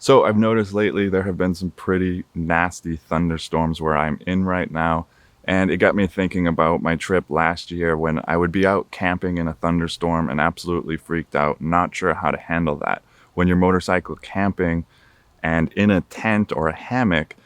So I've noticed lately there have been some pretty nasty thunderstorms where I'm in right now, and it got me thinking about my trip last year when I would be out camping in a thunderstorm and absolutely freaked out, not sure how to handle that. When you're motorcycle camping and in a tent or a hammock,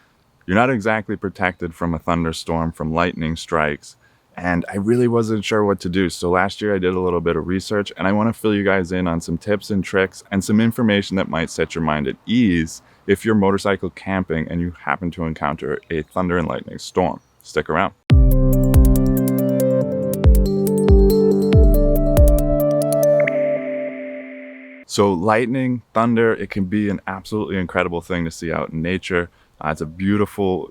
you're not exactly protected from a thunderstorm, from lightning strikes, and I really wasn't sure what to do. So last year I did a little bit of research, and I want to fill you guys in on some tips and tricks and some information that might set your mind at ease if you're motorcycle camping and you happen to encounter a thunder and lightning storm. Stick around. So lightning, thunder, it can be an absolutely incredible thing to see out in nature. It's a beautiful,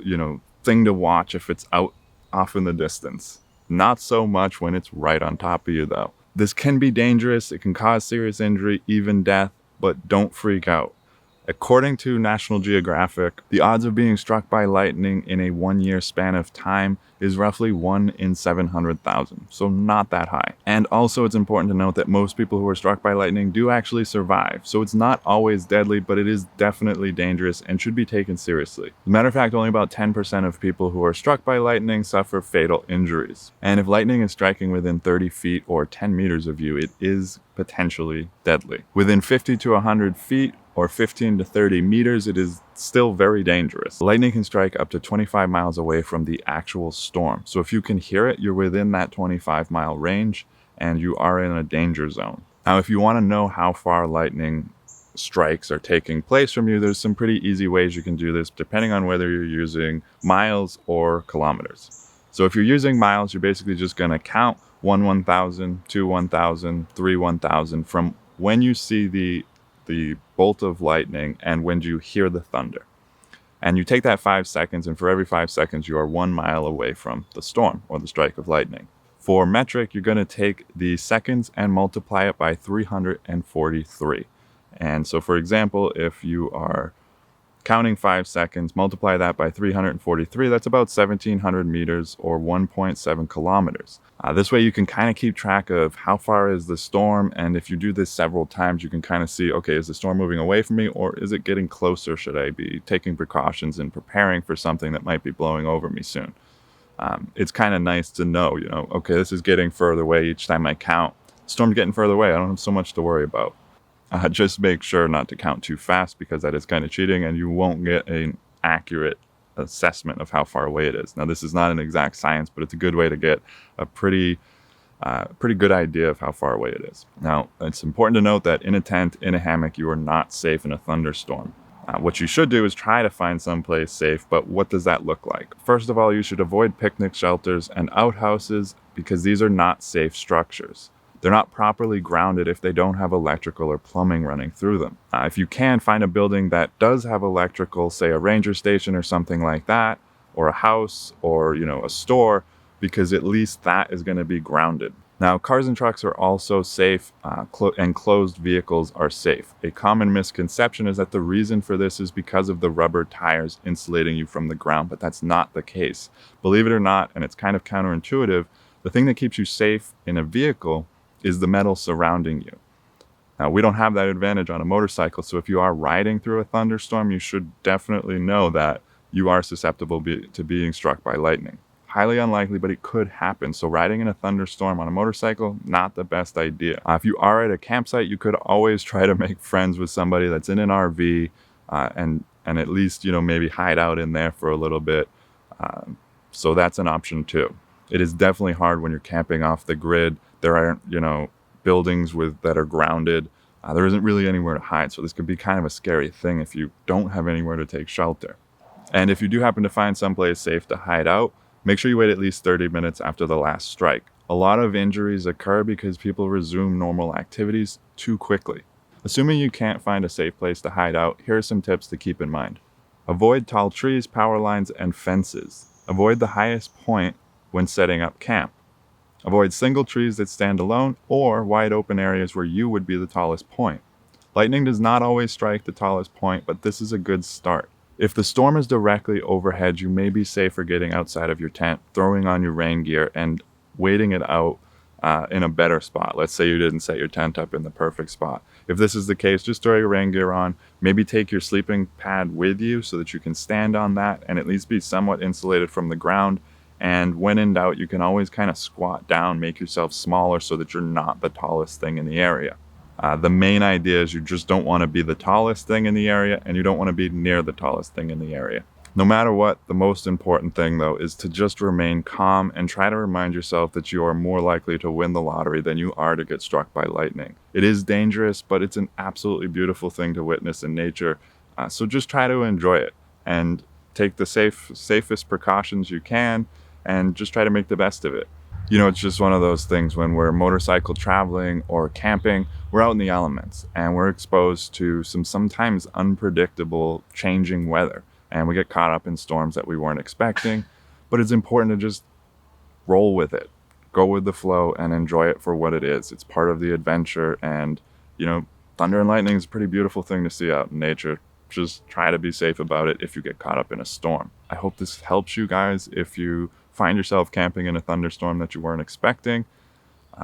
thing to watch if it's out off in the distance. Not so much when it's right on top of you, though. This can be dangerous. It can cause serious injury, even death, but don't freak out. According to National Geographic, the odds of being struck by lightning in a 1 year span of time is roughly 1 in 700,000, so not that high. And also it's important to note that most people who are struck by lightning do actually survive, so it's not always deadly, but it is definitely dangerous and should be taken seriously. As a matter of fact, only about 10% of people who are struck by lightning suffer fatal injuries. And if lightning is striking within 30 feet or 10 meters of you, it is potentially deadly. Within 50 to 100 feet, or 15 to 30 meters, it is still very dangerous. Lightning can strike up to 25 miles away from the actual storm. So if you can hear it, you're within that 25-mile range and you are in a danger zone. Now, if you want to know how far lightning strikes are taking place from you, there's some pretty easy ways you can do this depending on whether you're using miles or kilometers. So if you're using miles, you're basically just going to count 1,000, 2 1,000, 3 1,000 from when you see the bolt of lightning and when you hear the thunder. And you take that 5 seconds, and for every 5 seconds, you are 1 mile away from the storm or the strike of lightning. For metric, you're going to take the seconds and multiply it by 343. And so, for example, if you are counting 5 seconds, multiply that by 343, that's about 1,700 meters or 1.7 kilometers. This way you can kind of keep track of how far is the storm, and if you do this several times, you can kind of see, okay, is the storm moving away from me, or is it getting closer? Should I be taking precautions and preparing for something that might be blowing over me soon? It's kind of nice to know, okay, this is getting further away each time I count. The storm's getting further away, I don't have so much to worry about. Just make sure not to count too fast, because that is kind of cheating and you won't get an accurate assessment of how far away it is. Now, this is not an exact science, but it's a good way to get a pretty good idea of how far away it is. Now, it's important to note that in a tent, in a hammock, you are not safe in a thunderstorm. What you should do is try to find someplace safe, but what does that look like? First of all, you should avoid picnic shelters and outhouses because these are not safe structures. They're not properly grounded if they don't have electrical or plumbing running through them. If you can, find a building that does have electrical, say a ranger station or something like that, or a house, or a store, because at least that is going to be grounded. Now, cars and trucks are also safe, and closed vehicles are safe. A common misconception is that the reason for this is because of the rubber tires insulating you from the ground, but that's not the case. Believe it or not, and it's kind of counterintuitive, the thing that keeps you safe in a vehicle is the metal surrounding you. Now, we don't have that advantage on a motorcycle, so if you are riding through a thunderstorm, you should definitely know that you are susceptible to being struck by lightning. Highly unlikely, but it could happen. So riding in a thunderstorm on a motorcycle, not the best idea. If you are at a campsite, you could always try to make friends with somebody that's in an RV and at least, maybe hide out in there for a little bit. So that's an option too. It is definitely hard when you're camping off the grid. There aren't, buildings that are grounded. There isn't really anywhere to hide. So this could be kind of a scary thing if you don't have anywhere to take shelter. And if you do happen to find someplace safe to hide out, make sure you wait at least 30 minutes after the last strike. A lot of injuries occur because people resume normal activities too quickly. Assuming you can't find a safe place to hide out, here are some tips to keep in mind. Avoid tall trees, power lines, and fences. Avoid the highest point when setting up camp. Avoid single trees that stand alone or wide open areas where you would be the tallest point. Lightning does not always strike the tallest point, but this is a good start. If the storm is directly overhead, you may be safer getting outside of your tent, throwing on your rain gear, and waiting it out in a better spot. Let's say you didn't set your tent up in the perfect spot. If this is the case, just throw your rain gear on. Maybe take your sleeping pad with you so that you can stand on that and at least be somewhat insulated from the ground. And when in doubt, you can always kind of squat down, make yourself smaller so that you're not the tallest thing in the area. The main idea is you just don't want to be the tallest thing in the area, and you don't want to be near the tallest thing in the area. No matter what, the most important thing though is to just remain calm and try to remind yourself that you are more likely to win the lottery than you are to get struck by lightning. It is dangerous, but it's an absolutely beautiful thing to witness in nature. So just try to enjoy it and take the safest precautions you can and just try to make the best of it. You know, it's just one of those things when we're motorcycle traveling or camping, we're out in the elements and we're exposed to some sometimes unpredictable changing weather. And we get caught up in storms that we weren't expecting, but it's important to just roll with it, go with the flow and enjoy it for what it is. It's part of the adventure, and you know, thunder and lightning is a pretty beautiful thing to see out in nature. Just try to be safe about it if you get caught up in a storm. I hope this helps you guys if you find yourself camping in a thunderstorm that you weren't expecting.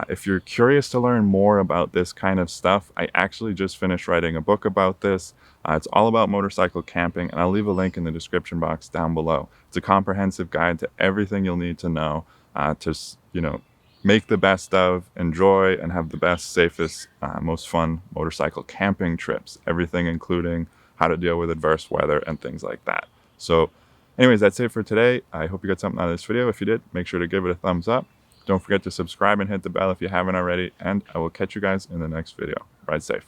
If you're curious to learn more about this kind of stuff, I actually just finished writing a book about this. It's all about motorcycle camping, and I'll leave a link in the description box down below. It's a comprehensive guide to everything you'll need to know to, you know, make the best of, enjoy, and have the best, safest, most fun motorcycle camping trips. Everything including how to deal with adverse weather and things like that. So anyways, that's it for today. I hope you got something out of this video. If you did, make sure to give it a thumbs up. Don't forget to subscribe and hit the bell if you haven't already, and I will catch you guys in the next video. Ride safe.